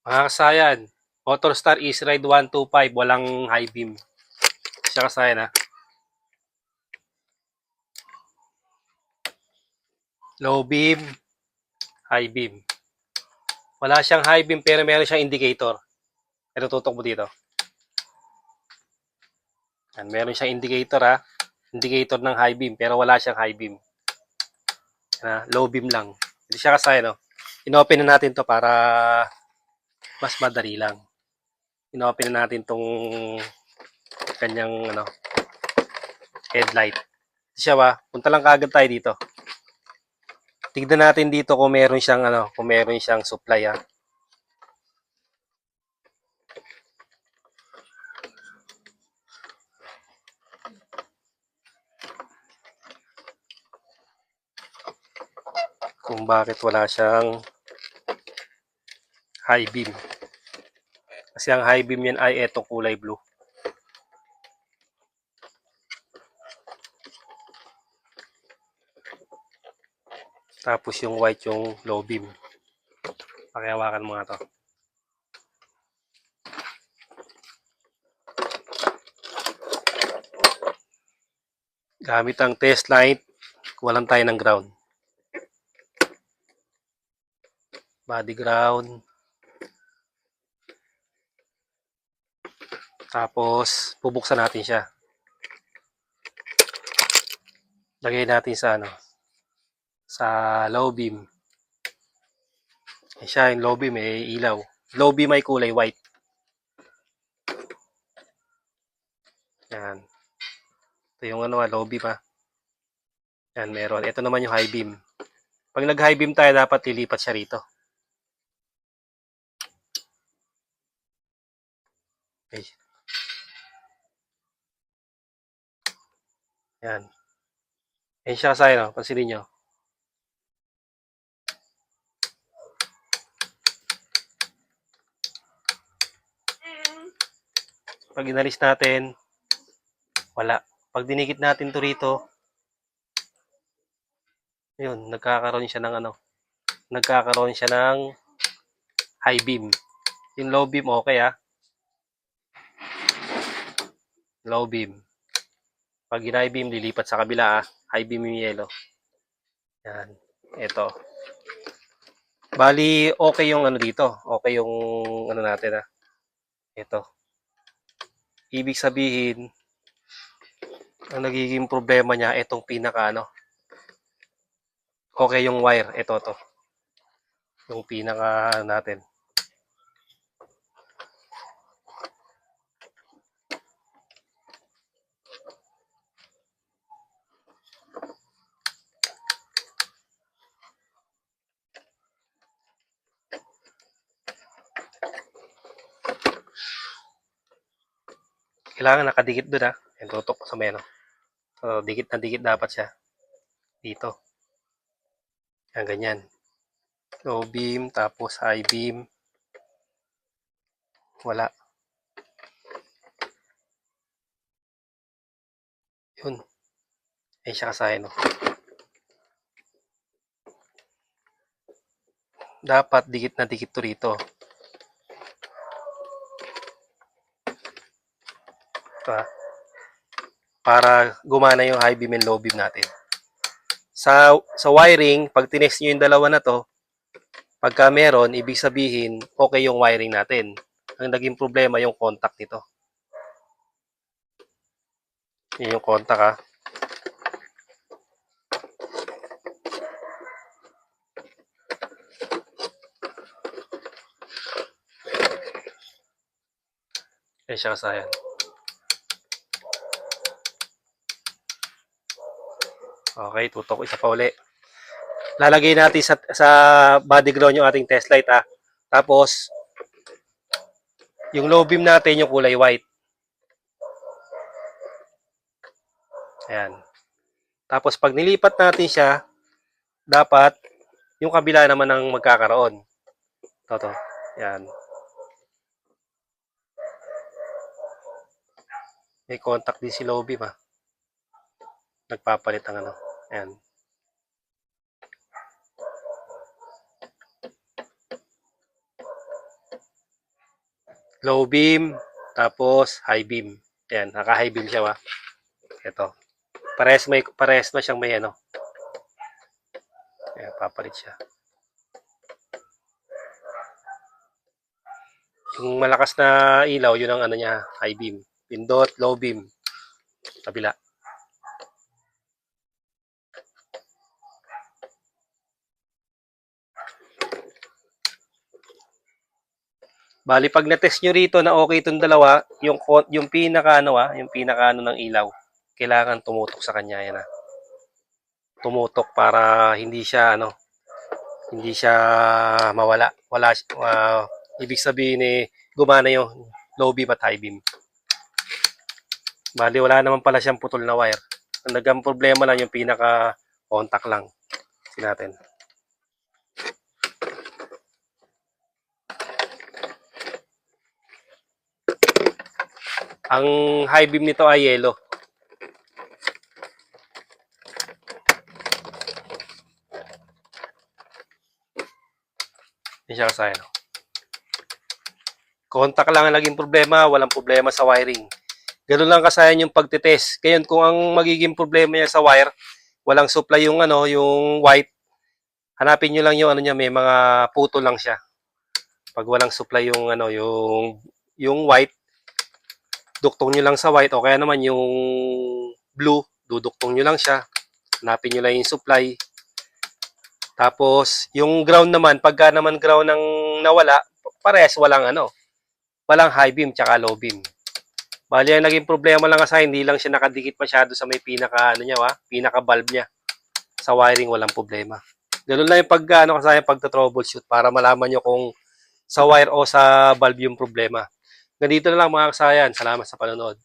Mga kasayan, Motorstar Easy Ride 125, walang high beam. Siya kasayan ha. Low beam, high beam. Wala siyang high beam pero meron siyang indicator. Ito tutok mo dito. Yan, meron siyang indicator ha. Indicator ng high beam pero wala siyang high beam. Yan, low beam lang. Hindi siya kasayan no. Inopen na natin to para mas madali lang. Inopen na natin tong kanyang headlight. Siya ba? Punta lang kaagad tayo dito. Tignan natin dito kung meron siyang kung meron siyang supply ha. Kung bakit wala siyang high beam. Kasi ang high beam yan ay etong kulay blue. Tapos yung white yung low beam. Pakihawakan mo nga to. Gamit ang test light, walang tayo ng ground. Body ground. Tapos, bubuksan natin siya. Lagay natin sa sa low beam. Siya yung low beam ilaw. Low beam ay kulay white. Yan. Ito yung low beam ha. Yan, meron. Ito naman yung high beam. Pag nag-high beam tayo, dapat lilipat siya rito. Okay. Yan. Yan siya kasi, pansinin nyo. Pag inalis natin, wala. Pag dinikit natin to rito, yun, nagkakaroon siya ng nagkakaroon siya ng high beam. Yung low beam, okay ha. Low beam. Pag high beam, lilipat sa kabila ha. High beam yung yellow. Yan. Ito. Bali, okay yung dito. Okay yung natin ha. Ito. Ibig sabihin, ang nagiging problema niya, itong pinaka okay yung wire. Ito to. Yung pinaka natin. Kailangan nakadikit doon ha. Yan, tutok sa meno. So, dikit na dikit dapat siya. Dito. Yan, ganyan. Low beam, tapos high beam. Wala. Yun. Ay siya kasahin, no? Dapat dikit na dikit to rito. Ito ha. Para gumana yung high beam and low beam natin. Sa wiring, pag tinest nyo yung dalawa na to, pagka meron, ibig sabihin, okay yung wiring natin. Ang naging problema yung contact nito. Yun yung contact ha. Yan siya kasayan. Okay, tutok isa pa uli. Lalagay natin sa body ground yung ating test light ha. Tapos, yung low beam natin yung kulay white. Ayan. Tapos pag nilipat natin siya, dapat yung kabila naman ang magkakaroon. Ito. Ayan. May contact din si low beam ha. Nagpapalit ang Ayan. low beam, tapos high beam. Yan, naka-high beam siya, wa. Ito. Pares na siyang may ano. Ayan, papalit siya. Yung malakas na ilaw, yun ang ano niya, high beam. Pindot, low beam. Kabila. Bali, pag na-test nyo rito na okay itong dalawa, yung pinaka ng ilaw, kailangan tumutok sa kanya yan ah. Tumutok para hindi siya mawala. Ibig sabihin gumana yung low beam at high beam. Bali, wala naman pala siyang putol na wire. Ang naging problema lang yung pinaka contact lang. Tingnan natin. Ang high beam nito ay yellow. Hindi siya kasaya, no? Contact lang ang naging problema, walang problema sa wiring. Ganun lang kasayan yung pagtitest. Kaya kung ang magiging problema niya sa wire, walang supply yung yung white, hanapin niyo lang yung niya, may mga puto lang siya. Pag walang supply yung white, duktong niyo lang sa white o kaya naman yung blue, duduktong niyo lang siya. Hanapin niyo lang yung supply. Tapos, yung ground naman, pagka naman ground ng nawala, parehas walang high beam tsaka low beam. Bali, ang naging problema lang kasi hindi lang siya nakadikit masyado sa may pinaka valve niya. Sa wiring walang problema. Ganun lang yung pagta-troubleshoot para malaman nyo kung sa wire o sa valve yung problema. Ganito na lang mga kasayan. Salamat sa panonood.